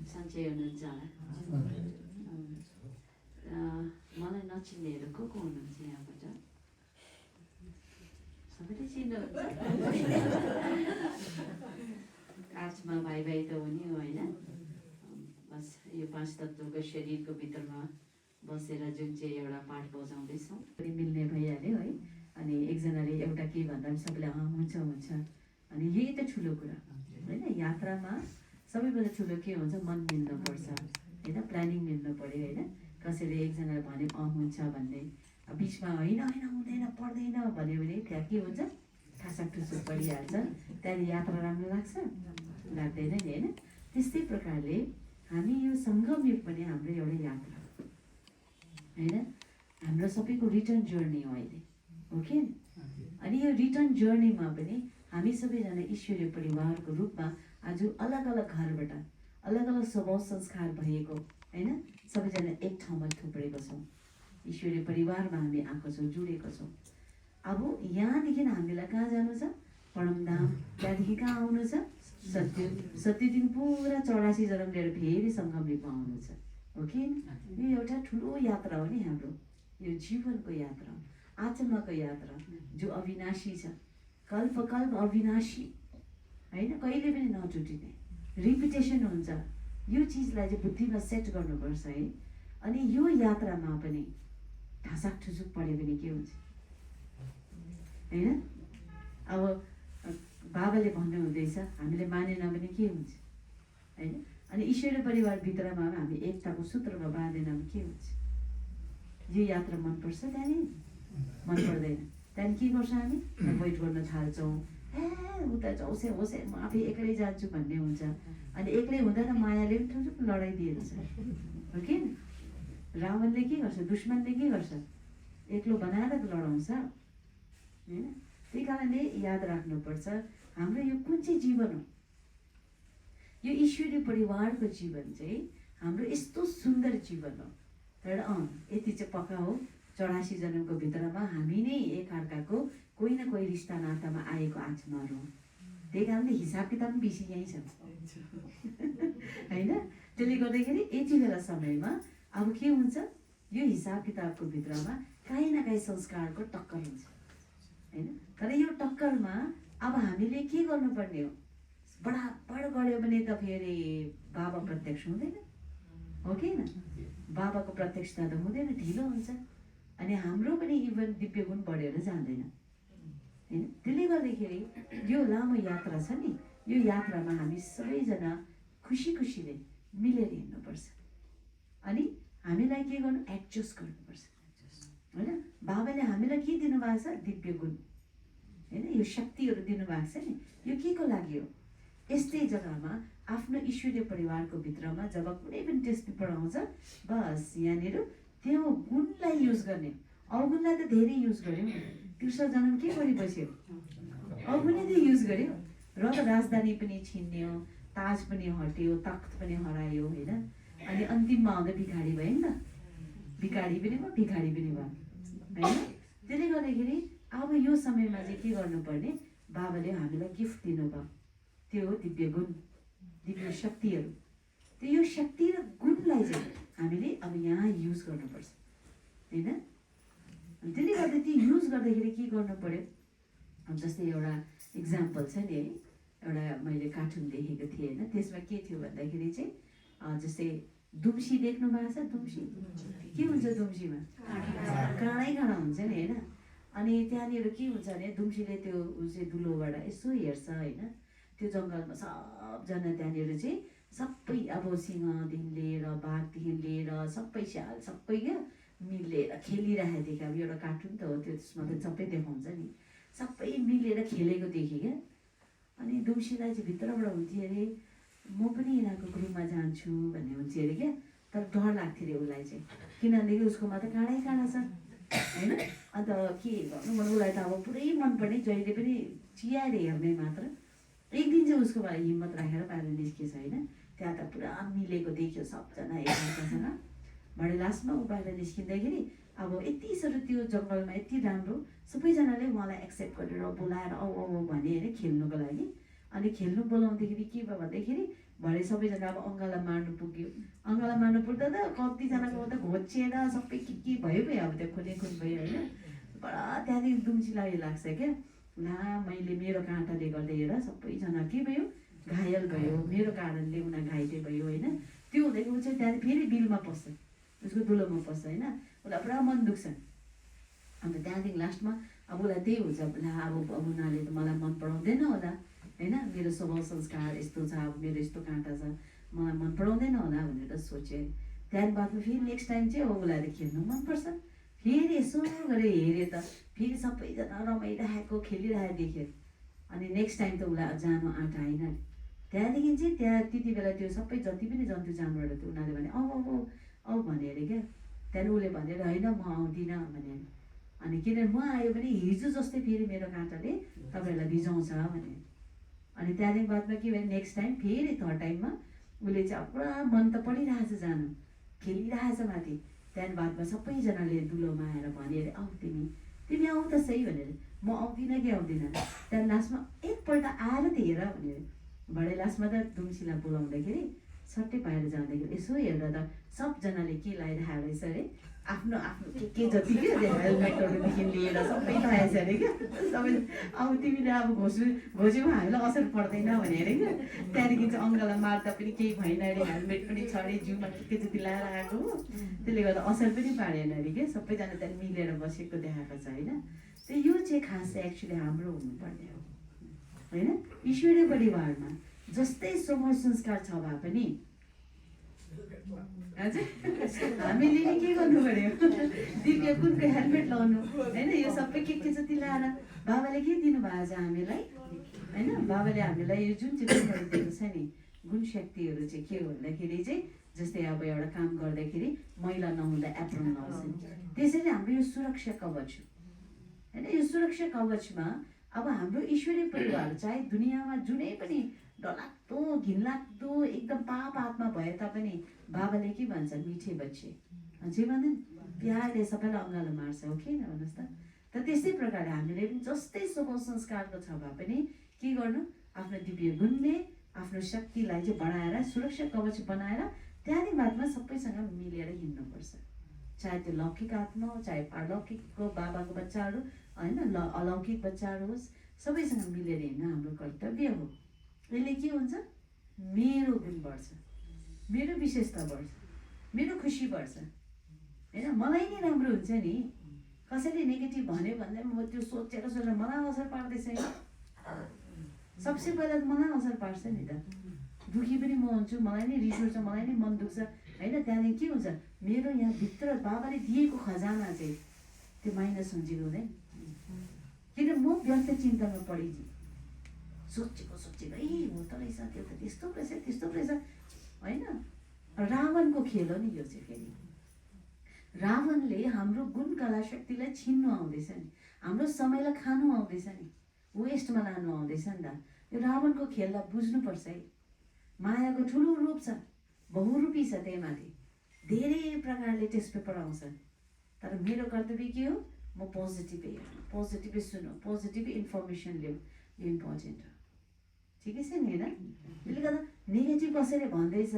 सन्चै हुनुहुन्छ मलाई नचिन्नेहरू को हुनुहुन्छ यहाँबाट सबैले चिन्नुहुन्छ आर्ट्समा भाइ भाइ त हुने हो होइन बस यो 5 तत्त्वको शरीरको भित्रमा बसेर जुन चाहिँ एउटा पाठ बजाउँदैछौँ पनि मिल्ने भइहाल्यो है अनि एकजनाले एउटा के भन्दा पनि सबैले हुन्छ अनि यही त ठुलो कुरा होइन यात्रामा सबैभन्दा ठुलो के हुन्छ मन मिल्नुपर्छ होइन प्लानिङ मिल्नु पऱ्यो होइन कसैले एकजनाले भन्यो हुन्छ भन्ने बिचमा होइन हुँदैन पर्दैन भन्यो भने त्यहाँ के हुन्छ ठासाक ठुसुक परिहाल्छ त्यहाँदेखि यात्रा राम्रो लाग्छ लाग्दैन नि होइन त्यस्तै प्रकारले हामी यो सङ्गम युग पनि हाम्रो एउटा यात्रा होइन हाम्रो सबैको रिटर्न जर्नी हो अहिले ओके अनि यो रिटर्न जर्नीमा पनि हामी सबैजना ईश्वरीय परिवारको रूपमा आज अलग अलग घरबाट अलग अलग स्वभाव संस्कार भएको होइन सबैजना एक ठाउँमा थुप्रेको छौँ ईश्वरीय परिवारमा हामी आएको छौँ जुडेको छौँ अब यहाँदेखि हामीलाई कहाँ जानु छ परमधाम त्यहाँदेखि कहाँ आउनु छ सत्यदेखि पुरा 84 जन्म लिएर फेरि सङ्गम युगमा आउनु छ ओके यो एउटा ठुलो यात्रा हो नि हाम्रो यो जीवनको यात्रा आत्माको यात्रा जो अविनाशी छ कल्प अविनाशी होइन कहिले पनि नटुटिने रिपिटेसन हुन्छ यो चिजलाई चाहिँ बुद्धिमा सेट गर्नुपर्छ है अनि यो यात्रामा पनि ढासाक ठुसुक पऱ्यो भने के हुन्छ होइन अब बाबाले भन्नुहुँदैछ हामीले मानेन भने के हुन्छ होइन अनि ईश्वरीय परिवारभित्रमा हामी एकताको सूत्रमा बाँधेन भने के हुन्छ यो यात्रा मनपर्छ त्यहाँदेखि मन पर्दैन त्यहाँदेखि के गर्छ हामी वेट गर्न थाल्छौँ उता होस् म आफै एक्लै जान्छु भन्ने हुन्छ अनि एक्लै हुँदा त मायाले पनि ठुलो लडाइदिएछ हो कि रावणले के गर्छ दुश्मनले के गर्छ एक्लो बनाएर त लडाउँछ होइन त्यही कारणले याद राख्नुपर्छ हाम्रो यो कुन चाहिँ जीवन हो यो ईश्वरीय परिवारको जीवन चाहिँ हाम्रो यस्तो सुन्दर जीवन हो तर यति चाहिँ पक्का हो 84 जन्मको भित्रमा हामी नै एकअर्काको कोही न कोही रिस्ता नातामा आएको आत्माहरू हो त्यही कारणले हिसाब किताब पनि बेसी यहीँ छ होइन त्यसले गर्दाखेरि यति बेला समयमा अब के हुन्छ यो हिसाब किताबको भित्रमा काहीँ न काहीँ संस्कारको टक्कर हुन्छ होइन तर यो टक्करमा अब हामीले के गर्नुपर्ने हो बडाबड गऱ्यो भने त फेरि बाबा प्रत्यक्ष हुँदैन हो कि न बाबाको प्रत्यक्षता त हुँदैन ढिलो हुन्छ अनि हाम्रो पनि इभन दिव्य गुण बढेर जाँदैन होइन त्यसले गर्दाखेरि यो लामो यात्रा छ नि यो यात्रामा हामी सबैजना खुसीले मिलेर हिँड्नुपर्छ अनि हामीलाई के गर्नु एडजस्ट गर्नुपर्छ होइन बाबाले हामीलाई के दिनुभएको छ दिव्य गुण होइन यो शक्तिहरू दिनुभएको छ नि यो के को लागि हो यस्तै जग्गामा आफ्नो ईश्वरीय परिवारको भित्रमा जब कुनै पनि टेस्ट पेपर आउँछ बस यहाँनिर त्यो गुणलाई युज गर्ने अवगुणलाई त धेरै युज गर्यो कृष्ण जन्म के गरिबस्यो अवगुणै त युज गर्यो र राजधानी पनि छिन्यो ताज पनि हट्यो तख्त पनि हरायो होइन अनि अन्तिममा आउँदा भिखारी भयो नि त भिखारी पनि भयो भिखारी पनि भयो होइन त्यसले गर्दाखेरि अब यो समयमा चाहिँ के गर्नुपर्ने बाबाले हामीलाई गिफ्ट दिनुभयो त्यो हो दिव्य गुण दिव्य शक्तिहरू त्यो यो शक्ति र गुणलाई चाहिँ हामीले अब यहाँ युज गर्नुपर्छ होइन त्यसले गर्दा त्यो युज गर्दाखेरि के गर्नु पर्यो जस्तै एउटा इक्जाम्पल छ नि है एउटा मैले कार्टुन देखेको थिएँ होइन त्यसमा के थियो भन्दाखेरि चाहिँ जस्तै दुम्सी देख्नु भएको छ दुम्सी के हुन्छ दुम्सीमा काँडा हुन्छ नि होइन अनि त्यहाँनिर के हुन्छ भने दुम्सीले त्यो चाहिँ दुलोबाट यसो हेर्छ होइन त्यो जङ्गलमा सबजना त्यहाँनिर चाहिँ सबै अब सिंहदेखि लिएर बाघदेखि लिएर सबै स्याल सबै क्या मिलेर खेलिरहेको देखेँ अब एउटा कार्टुन त हो त्यो त्यसमा त सबै देखाउँछ नि सबै मिलेर खेलेको देखेँ क्या अनि दुम्सीलाई चाहिँ भित्रबाट हुन्थ्यो अरे म पनि यिनीहरूको ग्रुपमा जान्छु भन्ने हुन्थ्यो अरे क्या तर डर लाग्थ्यो अरे उसलाई चाहिँ किनभनेदेखि उसकोमा त काँडै काँडा छ होइन अन्त के गर्नु भने उसलाई त अब पुरै मनपर्ने जहिले पनि चियाएर हेर्ने मात्र एक दिन चाहिँ उसको हिम्मत राखेर बाहिर निस्केछ होइन त्यहाँ त पुरा मिलेको देख्यो सबजना एकअर्कासँग भरे लास्टमा ऊ बाहिर निस्किँदाखेरि अब यति साह्रो त्यो जङ्गलमा यति राम्रो सबैजनाले उहाँलाई एक्सेप्ट गरेर बोलाएर औ भने होइन खेल्नुको लागि अनि खेल्नु बोलाउँदाखेरि के भयो भन्दाखेरि भरे सबैजना अब अङ्गाला मार्नु पुग्यो। अङ्गाला मार्नु पुग्दा त कतिजनाको त घोचिएर सबै के भयो अब त्यो खुन भयो होइन। बडा त्यहाँदेखि दुम्सीलाई लाग्छ क्या, ला मैले मेरो काँटाले गर्दा हेर सबैजना के भयो घायल भयो, मेरो कारणले उनीहरू घाइते भयो होइन। त्यो हुँदैको चाहिँ त्यहाँदेखि फेरि बिलमा पस्छ, उसको दुलोमा पस्छ होइन। उसलाई पुरा मन दुख्छ। अन्त त्यहाँदेखि लास्टमा अब उसलाई त्यही हुन्छ, ला अब उनीहरूले त मलाई मन पराउँदैन होला होइन, मेरो स्वभाव संस्कार यस्तो छ, अब मेरो यस्तो काँटा छ, मलाई मन पराउँदैन होला भनेर सोचेँ। त्यहाँदेखि बादमा फेरि नेक्स्ट टाइम चाहिँ अब उसलाई त खेल्नु मनपर्छ। फेरि यसो गरेर हेऱ्यो त फेरि सबैजना रमाइरहेको खेलिरहेको देख्यो। अनि नेक्स्ट टाइम त उसलाई जानु आँट आएन। त्यहाँदेखि चाहिँ त्यहाँ त्यति बेला त्यो सबै जति पनि जन्तु जनावरहरू थियो उनीहरूले भने औ भने अरे क्या। त्यहाँदेखि उसले भनेर होइन म आउँदिनँ भने। अनि किनभने म आयो भने हिजो जस्तै फेरि मेरो काँटाले तपाईँहरूलाई बिजाउँछ भने। अनि त्यहाँदेखि बादमा के भयो नेक्स्ट टाइम फेरि थर्ड टाइममा उसले चाहिँ अब पुरा मन त पढिरहेछ जानु, खेलिरहेछ माथि। त्यहाँदेखि बादमा सबैजनाले दुलोमा आएर भने अरे आऊ तिमी आऊ त सही भनेर। म आउँदिनँ कि आउँदिनँ। त्यहाँदेखि लास्टमा एकपल्ट आएर त हेर भनेर। भरे लास्टमा त दुम्सीलाई बोलाउँदाखेरि सट्टै बाहिर जाँदाखेरि यसो हेर्दा त सबजनाले के लगाइरहेको रहेछ अरे, आफ्नो के जति क्या हेलमेटहरूदेखि लिएर सबै लगाएछ अरे क्या। सबै अब तिमीले अब घोजुमा हामीलाई असर पर्दैन भने अरे क्या। त्यहाँदेखि चाहिँ अङ्गालाई मार्दा पनि केही भएन अरे, हेलमेट पनि छ अरे, जिउमा के जति लगाएर आएको हो, त्यसले गर्दा असर पनि पारेन अरे क्या। सबैजना त्यहाँ मिलेर बसेको देखाएको छ होइन। त यो चाहिँ खास चाहिँ एक्चुली हाम्रो हुनुपर्ने हो होइन। ईश्वरीय परिवारमा जस्तै स्वभाव संस्कार छ भए पनि हजुर हामीले नि के गर्नु पर्यो, दिव्य कुनको हेलमेट लगाउनु होइन, यो सबै के जति लाएर बाबाले के दिनुभएको छ हामीलाई होइन। बाबाले हामीलाई यो जुन चाहिँ गुणहरू दिएको छ नि, गुण शक्तिहरू चाहिँ के हो भन्दाखेरि चाहिँ जस्तै अब एउटा काम गर्दाखेरि मैला नहुँदा एप्रोन लाउँछ, त्यसरी हाम्रो यो सुरक्षा कवच हो होइन। यो सुरक्षा कवचमा अब हाम्रो ईश्वरीय परिवार चाहे दुनियाँमा जुनै पनि डरलाग्दो घिनलाग्दो एकदम पाप आत्मा भए तापनि बाबाले के भन्छ, मिठे बच्चे जे भन्दैन प्यारले सबैलाई अँगालो मार्छ हो कि भन्नुहोस् त। त्यस्तै प्रकारले हामीले पनि जस्तै स्वभाव संस्कारको छ भए पनि के गर्नु, आफ्नो दिव्य गुणले आफ्नो शक्तिलाई चाहिँ बढाएर सुरक्षा कवच बनाएर त्यहाँदेखि बादमा सबैसँग मिलेर हिँड्नुपर्छ। चाहे त्यो लौकिक आत्मा हो चाहे अलौकिकको बाबाको बच्चाहरू होइन, अलौकिक बच्चाहरू होस्, सबैसँग मिलेर हिँड्न हाम्रो कर्तव्य हो। यसले के हुन्छ, मेरो गुण बढ्छ, मेरो विशेषता बढ्छ, मेरो खुसी बढ्छ होइन। मलाई नै राम्रो हुन्छ नि। कसैले नेगेटिभ भन्यो भन्दा म त्यो सोचेर मलाई असर पार्दैछ नि। सबसे पहिला त मलाई असर पार्छ नि त। दुखी पनि म हुन्छु, मलाई नै रिस उठ्छ, मलाई नै मन दुख्छ होइन। त्यहाँदेखि के हुन्छ, मेरो यहाँ भित्र बाबाले दिएको खजाना चाहिँ त्यो माइनस हुन्छ हुँदैन। किन म व्यर्थ चिन्तामा पढिदिएँ, सोचेको हो त रहेछ, त्यो त त्यस्तो रहेछ होइन। रावणको खेल हो नि यो चाहिँ। फेरि रावणले हाम्रो गुण कला शक्तिलाई छिन्नु आउँदैछ नि, हाम्रो समयलाई खानु आउँदैछ नि, वेस्टमा लानु आउँदैछ नि त। यो रावणको खेललाई बुझ्नुपर्छ है। मायाको ठुलो रूप छ, बहुरूपी छ, त्यही माथि धेरै प्रकारले टेस्ट पेपर आउँछ। तर मेरो कर्तव्य के हो, म पोजिटिभै हेर्नु, पोजिटिभै सुन्नु, पोजिटिभै इन्फर्मेसन लिउँ, यो इम्पोर्टेन्ट हो। ठिकै छ नि होइन। त्यसले गर्दा नेगेटिभ कसैले भन्दैछ,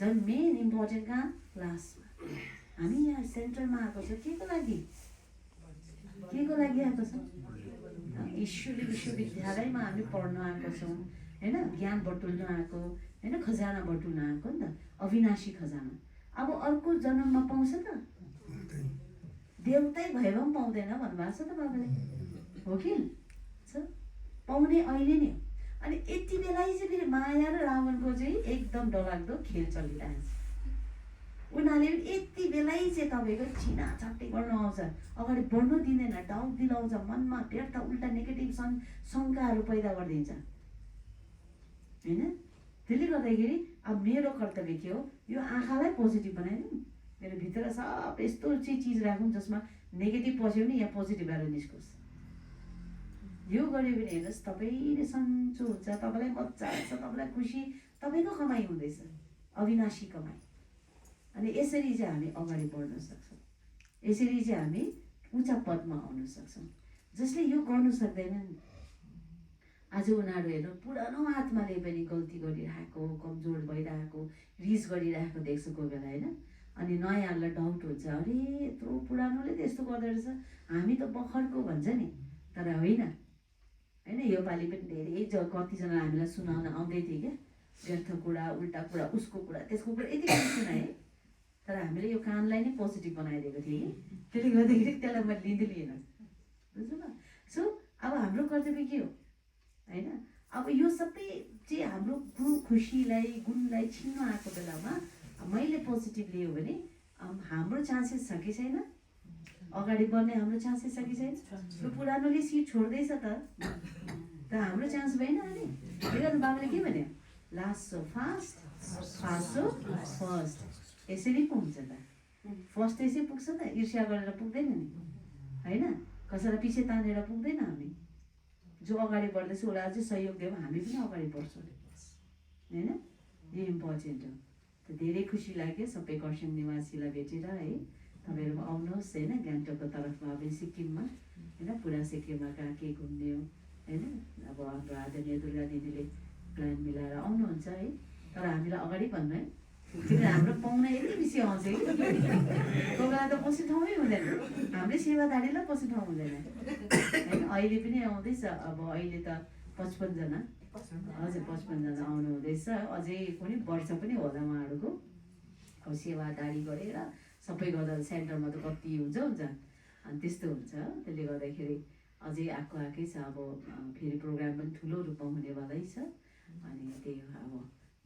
झन् मेन इम्पोर्टेन्ट कहाँ, क्लासमा। हामी यहाँ सेन्टरमा आएको छ के को लागि आएको छ, ईश्वरीय विश्वविद्यालयमा हामी पढ्न आएको छौँ होइन, ज्ञान बटुल्न आएको होइन, खजाना बटुल्न आएको नि त, अविनाशी खजाना। अब अर्को जन्ममा पाउँछ त, देउतै भए पनि पाउँदैन भन्नुभएको छ त बाबाले, हो कि पाउने अहिले नै। अनि यति बेला चाहिँ फेरि माया र रावणको चाहिँ एकदम डरलाग्दो खेल चलिरहेको छ। उनीहरूले पनि यति बेलै चाहिँ तपाईँको छिना छट्टी गर्न आउँछ, अगाडि बढ्नु दिँदैन, डाउट दिलाउँछ, मनमा व्यर्थ उल्टा नेगेटिभ शङ्काहरू पैदा गरिदिन्छ होइन। त्यसले गर्दाखेरि अब मेरो कर्तव्य के हो, यो आँखालाई पोजिटिभ बनाइदिउँ, मेरो भित्र सब यस्तो चाहिँ चिज राखौँ जसमा नेगेटिभ पस्यो भने यहाँ पोजिटिभ भएर निस्कोस्। यो गऱ्यो भने हेर्नुहोस् तपाईँले सन्चो हुन्छ, तपाईँलाई मजा आउँछ, तपाईँलाई खुसी, तपाईँको कमाइ हुँदैछ, अविनाशी कमाइ। अनि यसरी चाहिँ हामी अगाडि बढ्न सक्छौँ, यसरी चाहिँ हामी उच्च पदमा आउन सक्छौँ। जसले यो गर्नु सक्दैनन् आज उनीहरू हेर्नु पुरानो आत्माले पनि गल्ती गरिरहेको, कमजोर भइरहेको, रिस गरिरहेको देख्छु कोही बेला होइन। अनि नयाँहरूलाई डाउट हुन्छ, अरे यत्रो पुरानोले त यस्तो गर्दो रहेछ, हामी त भर्खरको भन्छ नि। तर होइन होइन, योपालि पनि धेरै कतिजना हामीलाई सुनाउन आउँदै थियो क्या, व्यर्थ कुरा, उल्टा कुरा, उसको कुरा, त्यसको कुरा यति पनि सुनाएँ। तर हामीले यो कानलाई नै पोजिटिभ बनाइदिएको थिएँ कि, त्यसले गर्दाखेरि त्यसलाई मैले लिँदै लिएन, बुझ्नुभयो। सो अब हाम्रो कर्तव्य के हो होइन, अब यो सबै चाहिँ हाम्रो खुसीलाई, गुणलाई छिन्नु आएको बेलामा मैले पोजिटिभ लियो भने हाम्रो चान्सेस छ कि छैन, अगाडि बढ्ने हाम्रो चान्सेस छ कि छैन। यो पुरानोले सिट छोड्दैछ त हाम्रो चान्स भएन। अनि त्यही कारण बाबाले के भन्यो, last so fast, fast so first, यसरी पो हुन्छ त। फर्स्ट यसै पुग्छ त, ईर्ष्या गरेर पुग्दैन नि होइन, कसैलाई पछि तानेर पुग्दैन। हामी जो अगाडि बढ्दैछ उसलाई अझै सहयोग दियो भने हामी पनि अगाडि बढ्छौँ होइन, यो इम्पोर्टेन्ट हो। त धेरै खुसी लाग्यो सबै खरसाङ निवासीलाई भेटेर है। तपाईँहरू आउनुहोस् होइन, गान्तोकको तर्फमा अब सिक्किममा होइन, पुरा सिक्किममा कहाँ के घुम्ने हो होइन। अब हाम्रो आदरणीय दुर्गा दिदीले प्लान मिलाएर आउनुहुन्छ है, तर हामीलाई अगाडि भन्नु है, किनभने हाम्रो पाहुना यति बेसी आउँछ कि कोही बेला त बस्ने ठाउँमै हुँदैन, हाम्रै सेवादारीलाई बस्ने ठाउँ हुँदैन होइन। अहिले पनि आउँदैछ, अब अहिले त 55 जना, हजुर 55 जना आउनु हुँदैछ, अझै कुनै वर्ष पनि होला उहाँहरूको। अब सेवादारी गरेर सबै गर्दा सेन्टरमा त कति हुन्छ अनि त्यस्तो हुन्छ। त्यसले गर्दाखेरि अझै आएकै छ, अब फेरि प्रोग्राम पनि ठुलो रूपमा हुनेवालै छ। अनि त्यही हो, अब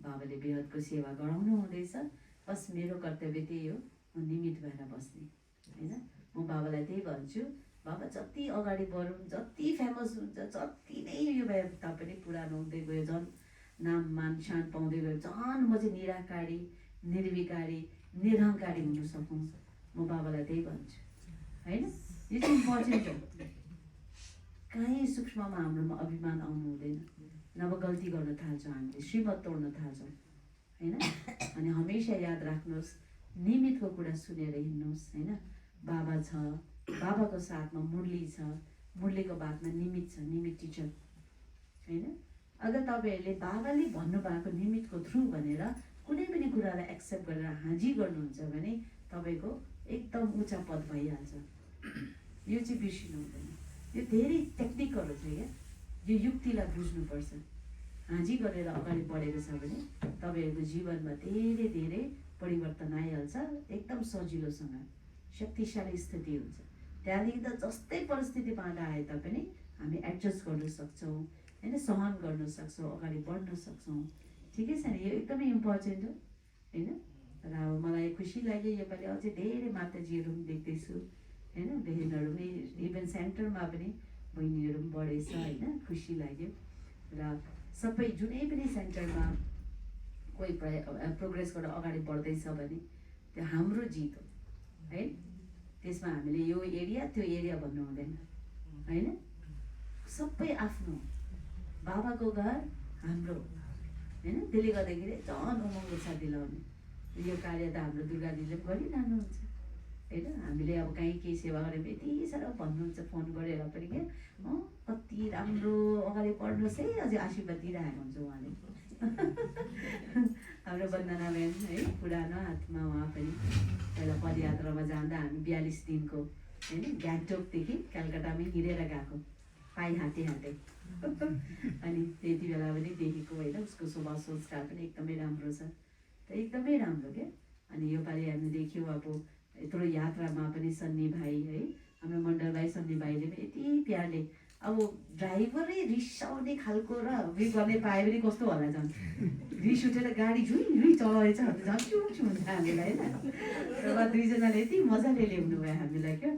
बाबाले बेहदको सेवा गराउनु हुँदैछ। बस मेरो कर्तव्य त्यही हो, म निमित भएर बस्ने होइन। म बाबालाई त्यही भन्छु, बाबा जति अगाडि बढौँ, जति फेमस हुन्छ, जति नै यो भए तापनि पुरानो हुँदै गयो, झन् नाम मान शान पाउँदै गयो, झन् म चाहिँ निराकारी, निर्विकारी, निरहङ्कारी हुन सकौँ, म बाबालाई त्यही भन्छु होइन। यो चाहिँ इम्पोर्टेन्ट हो। कहीँ सूक्ष्ममा हाम्रोमा अभिमान आउनु हुँदैन, नभए गल्ती गर्न थाल्छौँ हामीले, श्रीमत तोड्न थाल्छौँ होइन। अनि हमेसा याद राख्नुहोस्, निमितको कुरा सुनेर हिँड्नुहोस् होइन। बाबा छ, बाबाको साथमा मुरली छ, मुरलीको बादमा निमित छ, निमित टिचर होइन। अगर तपाईँहरूले बाबाले भन्नुभएको निमितको थ्रु भनेर कुनै पनि कुरालाई एक्सेप्ट गरेर हाजी गर्नुहुन्छ भने तपाईँको एकदम उच्च पद भइहाल्छ। यो चाहिँ बिर्सिनु हुँदैन, यो धेरै टेक्निकहरू छ क्या, यो युक्तिलाई बुझ्नुपर्छ। हाजी गरेर अगाडि बढेको छ भने तपाईँहरूको जीवनमा धेरै धेरै परिवर्तन आइहाल्छ, एकदम सजिलोसँग शक्तिशाली स्थिति हुन्छ। त्यहाँदेखि त जस्तै परिस्थिति बाधा आए तापनि हामी एडजस्ट गर्न सक्छौँ होइन, सहन गर्न सक्छौँ, अगाडि बढ्न सक्छौँ। ठिकै छ नि, यो एकदमै इम्पोर्टेन्ट हो होइन। र अब मलाई खुसी लाग्यो योपालि अझै धेरै माताजीहरू पनि देख्दैछु होइन, बहिनीहरू पनि, इभन सेन्टरमा पनि बहिनीहरू पनि बढेछ होइन, खुसी लाग्यो। र सबै जुनै पनि सेन्टरमा कोही प्रोग्रेस गरेर अगाडि बढ्दैछ भने त्यो हाम्रो जित हो है। त्यसमा हामीले यो एरिया त्यो एरिया भन्नु हुँदैन होइन, सबै आफ्नो, बाबाको घर हाम्रो होइन। त्यसले गर्दाखेरि झन् उमङ्ग छ दिलाउने। यो कार्य त हाम्रो दुर्गा दिदीले पनि गरिरहनुहुन्छ होइन। हामीले अब कहीँ केही सेवा गरेर यति साह्रो भन्नुहुन्छ फोन गरेर पनि क्या, कति राम्रो अगाडि बढ्नुहोस् है, अझै आशीर्वाद दिइरहेको हुन्छ उहाँले। हाम्रो वन्दना बहन है, पुरानो हातमा उहाँ पनि पहिला पदयात्रामा जाँदा हामी 42 दिनको होइन, गान्तोकदेखि कलकत्तामै हिँडेर गएको, पाइ हाते हाते। अनि त्यति बेला पनि देखेको होइन, उसको स्वभाव संस्कार पनि एकदमै राम्रो छ, त एकदमै राम्रो क्या। अनि योपालि हामी देख्यौँ अब यत्रो यात्रामा पनि सन्नी भाइ है, हाम्रो मण्डल भाइ सन्नी भाइले पनि यति प्यारले, अब ड्राइभरै रिसाउने खालको र उयो गर्ने पाए पनि कस्तो होला, झन् रिस उठेर गाडी झुइ झुइ चलाएछ भने झन् चुच्छु हुन्छ हामीलाई होइन। र दुईजनाले यति मजाले ल्याउनु भयो हामीलाई क्या,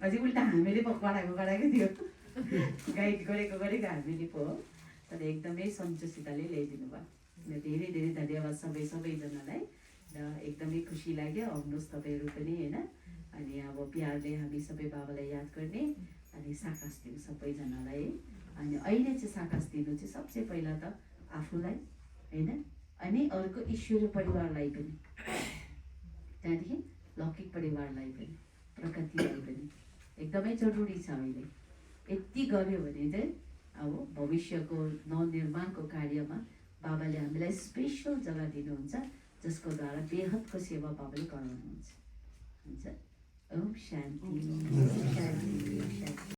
अझै उल्टा हामीले पो कराएको थियो, गाइड गरेको हामीले पो हो। तर एकदमै सन्तोषिताले ल्याइदिनु भयो। धेरै धेरै धन्यवाद सबैजनालाई। र एकदमै खुसी लाग्यो, आउनुहोस् तपाईँहरू पनि होइन। अनि अब प्यारले हामी सबै बाबालाई याद गर्ने अनि साकास दिउँ सबैजनालाई है। अनि अहिले चाहिँ साकास दिनु चाहिँ सबसे पहिला त आफूलाई होइन, अनि अर्को ईश्वरीय परिवारलाई पनि, त्यहाँदेखि लौकिक परिवारलाई पनि, प्रकृतिलाई पनि एकदमै जरुरी छ। अहिले यति गऱ्यो भने चाहिँ अब भविष्यको नवनिर्माणको कार्यमा बाबाले हामीलाई स्पेसल जग्गा दिनुहुन्छ, जसको द्वारा बेहदको सेवा बाबाले गराउनुहुन्छ। हुन्छ। ओम शान्ति, ओम शान्ति, ओम शान्ति।